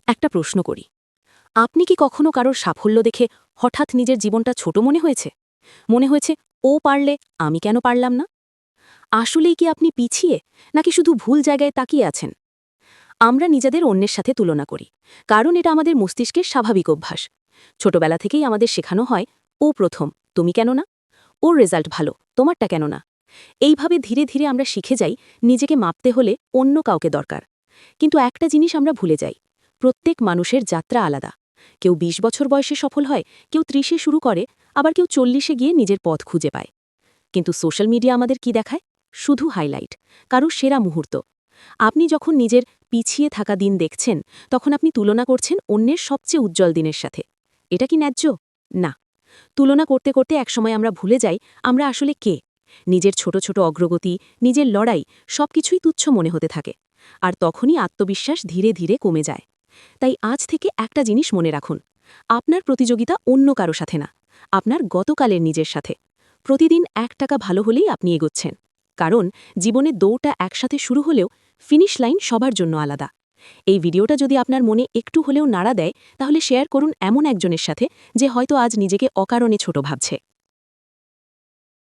একটা প্রশ্ন করি, আপনি কি কখনো কারোর সাফল্য দেখে হঠাৎ নিজের জীবনটা ছোট মনে হয়েছে ও পারলে আমি কেন পারলাম না? আসলেই কি আপনি পিছিয়ে, নাকি শুধু ভুল জায়গায় তাকিয়ে আছেন? আমরা নিজেদের অন্যের সাথে তুলনা করি, কারণ এটা আমাদের মস্তিষ্কের স্বাভাবিক অভ্যাস। ছোটবেলা থেকেই আমাদের শেখানো হয়, ও প্রথম, তুমি কেন না? ওর রেজাল্ট ভালো, তোমারটা কেন না? এইভাবে ধীরে ধীরে আমরা শিখে যাই নিজেকে মাপতে হলে অন্য কাউকে দরকার। কিন্তু একটা জিনিস আমরা ভুলে যাই, প্রত্যেক মানুষের যাত্রা আলাদা। কেউ ২০ বছর বয়সে সফল হয়, কেউ ৩০-এ শুরু করে, আবার কেউ ৪০-এ গিয়ে নিজের পথ খুঁজে পায়। কিন্তু সোশ্যাল মিডিয়া আমাদের কি দেখায়? শুধু হাইলাইট, কারো সেরা মুহূর্ত। আপনি যখন নিজের পিছিয়ে থাকা দিন দেখছেন, তখন আপনি তুলনা করছেন অন্যের সবচেয়ে উজ্জ্বল দিনের সাথে। এটা কি ন্যায্য? না। তুলনা করতে করতে একসময় আমরা ভুলে যাই আমরা আসলে কে। নিজের ছোট ছোট অগ্রগতি, নিজের লড়াই, সবকিছুই তুচ্ছ মনে হতে থাকে। আর তখনই আত্মবিশ্বাস ধীরে ধীরে কমে যায়। তাই আজ থেকে একটা জিনিস মনে রাখুন, আপনার প্রতিযোগিতা অন্য কারো সাথে না, আপনার গতকালের নিজের সাথে। প্রতিদিন ১ টাকা ভালো হলেই আপনি এগোচ্ছেন। কারণ জীবনে দৌড়টা একসাথে শুরু হলেও ফিনিশ লাইন সবার জন্য আলাদা। এই ভিডিওটা যদি আপনার মনে একটু হলেও নাড়া দেয়, তাহলে শেয়ার করুন এমন একজনের সাথে যে হয়তো আজ নিজেকে অকারণে ছোট ভাবছে।